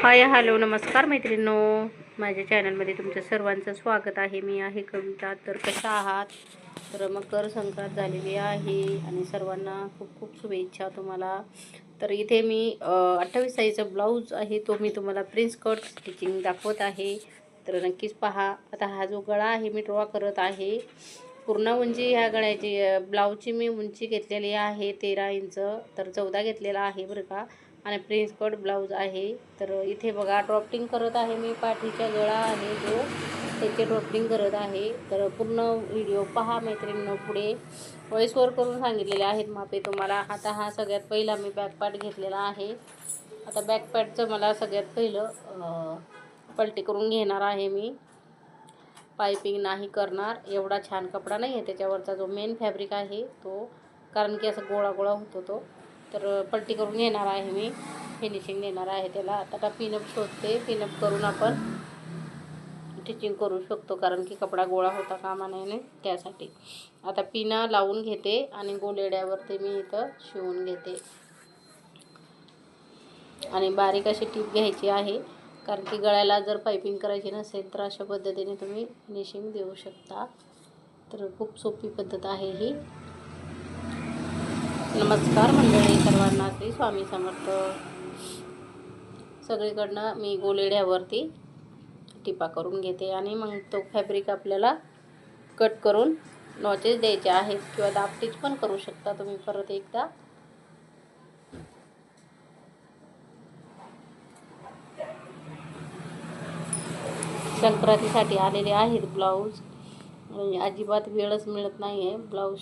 Hi hello नमस्कार मैत्रिणींनो, माझ्या चॅनलमध्ये तुमचं सर्वांचं स्वागत आहे. मी आहे कविता. तर कशा आहात? तर मकर संक्रांत झालेली आहे आणि सर्वांना खूप खूप शुभेच्छा तुम्हाला. तर इथे मी 28 साईजचा ब्लाऊज आहे, तो मी तुम्हाला प्रिन्स कट स्टिचिंग दाखवत आहे. तर नक्कीच पहा. आता हा जो गळा आहे मी ड्रॉ करत आहे. पूर्ण उंची ह्या गळ्याची ब्लाऊजची मी उंची घेतलेली आहे 13 इंच, तर 14 घेतलेला आहे बरं का. आणि प्रिन्स कट ब्लाऊज आहे. तर इथे बघा ड्रॉपिंग करत आहे मी. पाठीचा गळा आहे जो त्याचे ड्रॉपिंग करत आहे. तर पूर्ण व्हिडिओ पहा मैत्रिणींनो. पुढे व्हॉइसवर करून सांगितलेले आहेत मापे तुम्हाला. आता हा सगळ्यात पहिला मी बॅक पार्ट घेतलेला आहे. आता बॅक पार्टचं मला सगळ्यात पहिलं पलटी करून घेणार आहे मी. पायपिंग नाही करणार, एवढा छान कपडा नाही आहे त्याच्यावरचा जो मेन फॅब्रिक आहे तो, कारण की असं गोळा गोळा होतो तो. तर पलटी करून घेणार आहे मी, फिनिशिंग देणार आहे त्याला. आता पिनअप शोधते, पिनअप करून आपण स्टिचिंग करू शकतो, कारण की कपडा गोळा होता कामा नये त्यासाठी. आता पिना लावून घेते आणि गोलेड्यावरती मी इथं शिवून घेते. आणि बारीक अशी टीप घ्यायची आहे, कारण की गळ्याला जर पायपिंग करायची नसेल तर अशा पद्धतीने तुम्ही फिनिशिंग देऊ शकता. तर खूप सोपी पद्धत आहे ही. नमस्कार मंडळी सर्वांना, श्री स्वामी समर्थ. सगळीकडनं मी गोलेड्यावरती टिपा करून घेते आणि मग तो फॅब्रिक आपल्याला कट करून नॉचेस द्यायचे आहेत, किंवा दाबटीच पण करू शकता तुम्ही. परत एकदा संक्रांतीसाठी आलेले आहेत ब्लाऊज. अजिबात वेळच मिळत नाही आहे ब्लाऊज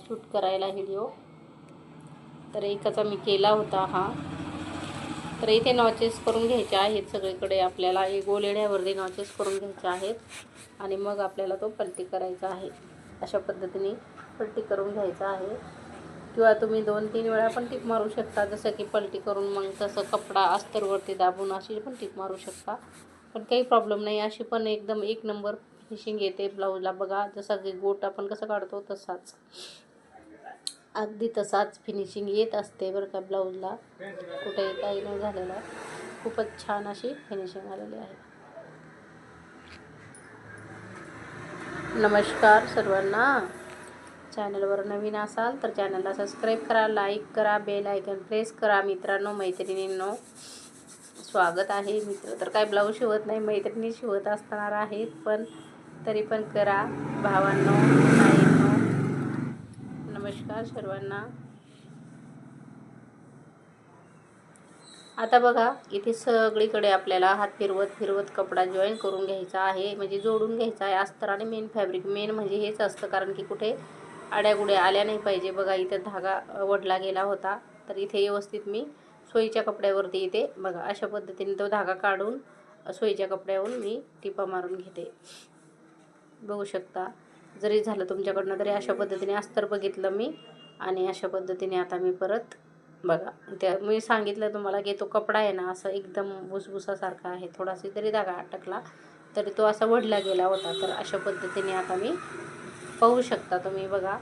शूट करायला व्हिडिओ. तर एकाचा मी केला होता हा. तर इथे नॉचेस करून घ्यायचे आहेत सगळीकडे आपल्याला. एक गोलेड्यावरती नॉचेस करून घ्यायचे आहेत आणि मग आपल्याला तो पलटी करायचा आहे. अशा पद्धतीने पलटी करून घ्यायचा आहे, किंवा तुम्ही 2-3 वेळा पण टिप मारू शकता. जसं की पलटी करून मग तसं कपडा अस्तरवरती दाबून अशी पण टिप मारू शकता, पण काही प्रॉब्लेम नाही. अशी पण एकदम एक नंबर फिनिशिंग येते ब्लाऊजला. बघा, जसा की गोट आपण कसं काढतो तसाच, अगदी तसाच फिनिशिंग येत असते बरं का ब्लाऊजला. कुठेही काही नाही झालेलं आहे. खूपच छान अशी फिनिशिंग आलेली आहे. नमस्कार सर्वांना. चॅनलवर नवीन असाल तर चॅनलला सबस्क्राईब करा, लाईक करा, बेल आयकन प्रेस करा. मित्रांनो मैत्रिणींनो, स्वागत आहे. मित्र तर काय ब्लाऊज शिवत नाही, मैत्रिणी शिवत असणार आहेत, पण तरी पण करा. भावांनो, ताईंनो, नमस्कार सर्वांना. आता बघा, इथे सगळीकडे आपल्याला हात फिरवत फिरवत कपडा जॉईन करून घ्यायचा आहे, म्हणजे जोडून घ्यायचा आहे. अस्तर आणि मेन फॅब्रिक. मेन म्हणजे हेच असतं, कारण की कुठे आड्यागुड्या आल्या नाही पाहिजे. बघा, इथे धागा वडला गेला होता, तर इथे व्यवस्थित मी सोयीच्या कपड्यावरती इथे बघा अशा पद्धतीने तो धागा काढून सोयीच्या कपड्यावरून मी टिपा मारून घेते. बघू शकता. जरी झालं तुमच्याकडनं तरी अशा पद्धतीने अस्तर बघितलं मी, आणि अशा पद्धतीने आता मी परत बघा, त्या मी सांगितलं तुम्हाला की तो कपडा आहे ना असं एकदम भुसभुसासारखा आहे. थोडासा जरी धागा अटकला तरी तो असा वढला गेला होता. तर अशा पद्धतीने आता मी पाहू शकता तुम्ही. बघा,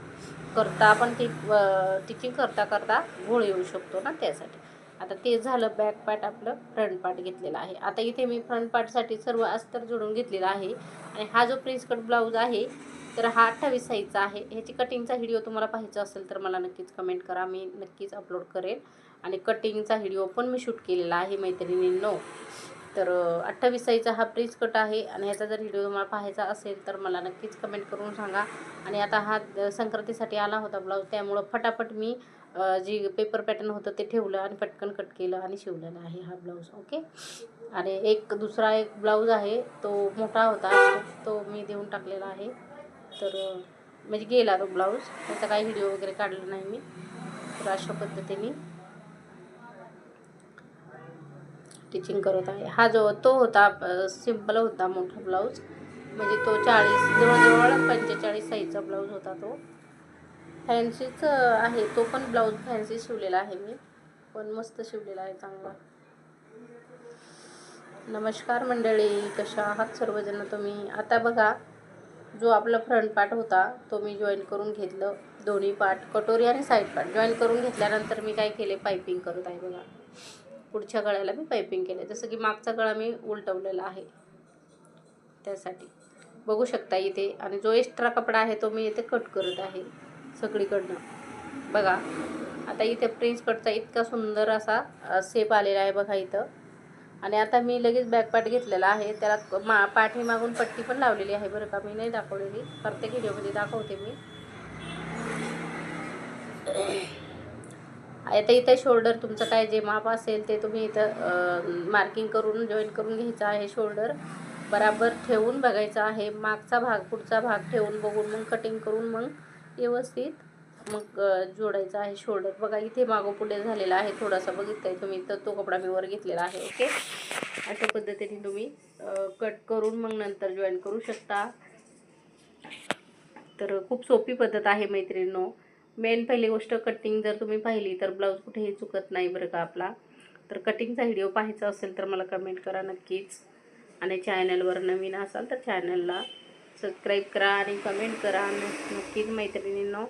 करता आपण टिचिंग करता करता घोळ येऊ शकतो ना, त्यासाठी. आता ते झालं बॅक पार्ट, आपलं फ्रंट पार्ट घेतलेला आहे. आता इथे मी फ्रंट पार्टसाठी सर्व अस्तर जोडून घेतलेला आहे. आणि हा जो प्रिन्स कट ब्लाऊज आहे तर हा 28 साईजचा आहे. ह्याची कटिंगचा व्हिडिओ तुम्हाला पाहायचा असेल तर मला नक्कीच कमेंट करा, मी नक्कीच अपलोड करेन. आणि कटिंगचा व्हिडिओ पण मी शूट केलेला आहे मैत्रिणींनो. तर 28 साईजचा हा प्रिन्स कट आहे, आणि ह्याचा जर व्हिडिओ तुम्हाला पाहायचा असेल तर मला नक्कीच कमेंट करून सांगा. आणि आता हा संक्रांतीसाठी आला होता ब्लाऊज, त्यामुळं फटाफट मी जी पेपर पॅटर्न होतं ते ठेवलं आणि पटकन कट केलं आणि शिवलेलं आहे हा ब्लाऊज. ओके. आणि एक दुसरा ब्लाऊज आहे, तो मोठा होता, तो मी देऊन टाकलेला आहे. तर म्हणजे गेला तो ब्लाऊज, त्याचा काही व्हिडिओ वगैरे काढला नाही मी. तर अशा पद्धतीने स्टिचिंग करत आहे. हा जो तो होता सिंपल होता मोठा ब्लाऊज, म्हणजे तो 40 जवळजवळ 45 साईजचा ब्लाऊज होता. तो फॅन्सीच आहे, तो पण ब्लाऊज फॅन्सी शिवलेला आहे मी, पण मस्त शिवलेला आहे, चांगला. नमस्कार मंडळी, कशा आहात सर्वजण तुम्ही. आता बघा, जो आपला फ्रंट पार्ट होता तो मी जॉईन करून घेतलं. दोन्ही पार्ट, कटोरी आणि साईड पार्ट जॉईन करून घेतल्यानंतर मी काय केले, पायपिंग करत आहे. बघा, पुढच्या गळ्याला मी पायपिंग केलं, जसं की मागचा गळा मी उलटवलेला आहे त्यासाठी बघू शकता इथे. आणि जो एक्स्ट्रा कपडा आहे तो मी इथे कट करत आहे सगळीकडनं बघा. आता इथे प्रिन्स कटचा इतका सुंदर असा शेप आलेला आहे बघा इथं. आणि आता मी लगेच बॅकपार्ट घेतलेला आहे, त्याला पाठीमागून पट्टी पण लावलेली आहे बरं का, मी नाही दाखवलेली, प्रत्येक व्हिडिओमध्ये दाखवते मी. आता इथे शोल्डर तुमचं काय जे माप असेल ते तुम्ही इथं मार्किंग करून जॉईन करून घ्यायचं आहे. शोल्डर बराबर ठेवून बघायचा आहे, मागचा भाग पुढचा भाग ठेवून बघून मग कटिंग करून मग व्यवस्थित मग जोडायचा आहे शोल्डर. बघा इथे मागो पुढे झालेला आहे थोडासा, बघितलाय तुम्ही, तर तो कपडा मी वर घेतलेला आहे. ओके, अशा पद्धतीने तुम्ही कट करून मग नंतर जॉईन करू शकता. तर खूप सोपी पद्धत आहे मैत्रिणींनो. मेन पहिली गोष्ट कटिंग जर तुम्ही पाहिली तर ब्लाऊज कुठेही चुकत नाही बरं का आपला. तर कटिंगचा व्हिडिओ पाहायचा असेल तर मला कमेंट करा नक्कीच. आणि चॅनलवर नवीन असाल तर चॅनलला सबस्क्राईब करा आणि कमेंट करा नक्कीच मैत्रिणींनो.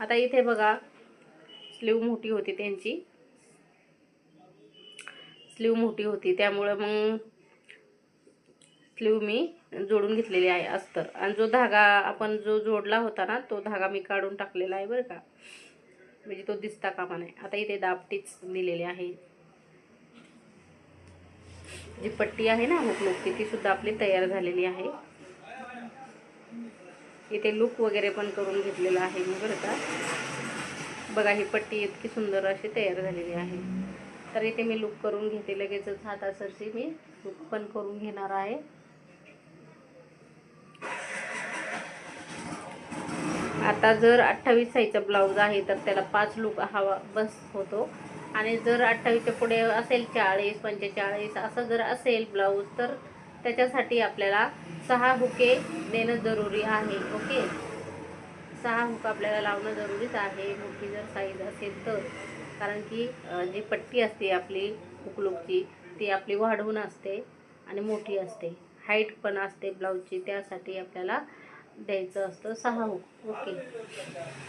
आता इथे बघा स्लीव मोठी होती, त्यांची स्लीव मोठी होती, त्यामुळे मग स्लीव मी जोडून घेतलेली आहे अस्तर. आणि जो धागा आपण जो जोडला होता ना तो धागा मी काढून टाकलेला आहे बरं का, म्हणजे तो दिसता कामा नाही. आता इथे दापटीच दिलेली आहे, जी पट्टी आहे ना हुकलूकची ती सुद्धा आपली तयार झालेली आहे. इथे लूक वगैरे पण करून घेतलेला आहे मी बरं का. बघा ही पट्टी इतकी सुंदर अशी तयार झालेली आहे. तर इथे मी लूक करून घेते, लगेचच हातासरशी मी लूक पण करून घेणार आहे. आता जर 28 साईजचा ब्लाऊज आहे तर त्याला 5 लूक हवा बस होतो. आणि जर 28च्या पुढे असेल 40 45 असं जर असेल ब्लाऊज तर त्याच्यासाठी आपल्याला 6 हुके देणं जरुरी आहे. ओके, 6 हुक आपल्याला लावणं जरुरीच आहे मोठी जर साईज असेल तर. कारण की जी पट्टी असते आपली हुकलूकची ती आपली वाढवून असते आणि मोठी असते, हाईट पण असते ब्लाऊजची, त्यासाठी आपल्याला द्यायचं असतं 6 हुक. ओके,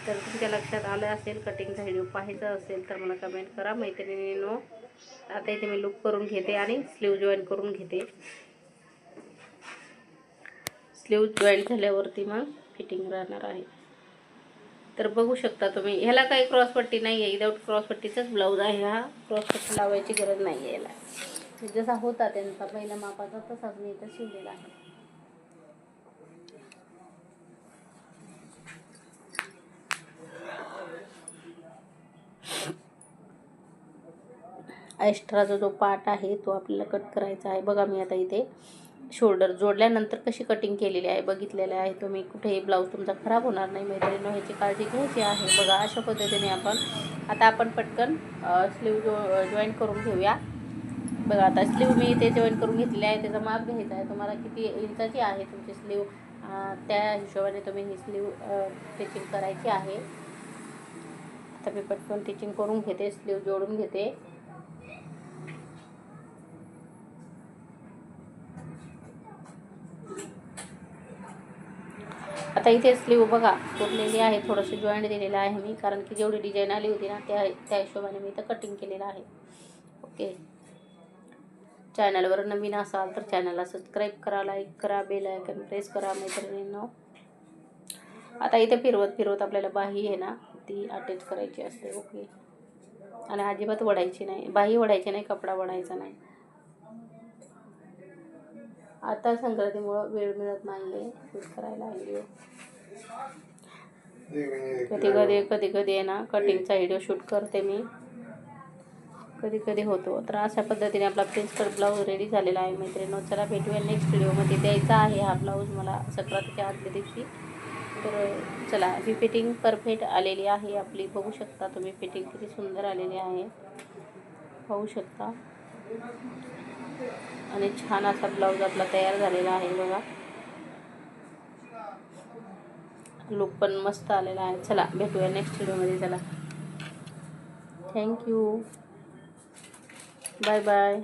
तर तुमच्या लक्षात आलं असेल. कटिंगचा व्हिडिओ पाहायचा असेल तर मला कमेंट करा मैत्रिणींनो. आता इथे मी लूक करून घेते आणि स्लीव जॉईन करून घेते. स्लीव जॉईन झाल्यावरती मग फिटिंग राहणार आहे. तर बघू शकता तुम्ही, ह्याला काही क्रॉसपट्टी नाही आहे, विदाऊट क्रॉसपट्टीचाच ब्लाऊज आहे हा. क्रॉसपट्टी लावायची गरज नाही आहे याला, जसा होता त्यांचा पहिल्या मापाचा तसाच मी इथं शिवलेला आहे. एक्स्ट्राचा जो पार्ट आहे तो आपल्याला कट करायचा आहे. बघा मी आता इथे शोल्डर जोडल्यानंतर कशी कटिंग केलेली आहे बघितलेले आहे तुम्ही. कुठेही ब्लाऊज तुमचा खराब होणार नाही मैत्रिणींनो, ह्याची काळजी घ्यायची आहे. बघा अशा पद्धतीने आपण पटकन स्लीव जॉईन करून घेऊया. बघा आता स्लीव मी इथे जॉईन करून घेतलेली आहे, त्याचा माप घ्यायचा आहे तुम्हाला, किती इंचाची आहे तुमची स्लीव त्या हिशोबाने तुम्ही ही स्लीव स्टिचिंग करायची आहे. आता मी पटकन स्टिचिंग करून घेते, स्लीव जोडून घेते. आता इथे स्लीव बघा उरलेली आहे, थोडंसं जॉईंट दिलेलं आहे मी, कारण की जेवढी डिझाईन आली होती ना त्या हिशोबाने मी इथं कटिंग केलेलं आहे. ओके, चॅनलवर नवीन असाल तर चॅनलला सबस्क्राईब करा, लाईक करा, बेल आयकॉन प्रेस करा मैत्रिणींनो. आता इथे फिरवत आपल्याला बाही आहे ना ती अटॅच करायची असते. ओके, आणि अजिबात वडायची नाही, बाही वडायची नाही, कपडा वडायचा नाही. आता संक्रांतीमुळं वेळ मिळत नाही आहे शूट करायला व्हिडिओ. कधी कधी आहे ना कटिंगचा व्हिडिओ शूट करते मी, कधी होतो. तर अशा पद्धतीने आपला प्रिन्स कट ब्लाऊज रेडी झालेला आहे मैत्रिणींनो. चला भेटूया नेक्स्ट व्हिडिओमध्ये. द्यायचा आहे हा ब्लाऊज मला संक्रांतीच्या आदल्या दिवशी. तर चला, ही फिटिंग परफेक्ट आलेली आहे आपली. बघू शकता तुम्ही फिटिंग किती सुंदर आलेली आहे, पाहू शकता. आणि छान असा ब्लाऊज आपला तयार झालेला आहे बघा. लुक पण मस्त आलेला आहे. चला भेटूया नेक्स्ट व्हिडिओमध्ये. चला, थँक्यू, बाय बाय.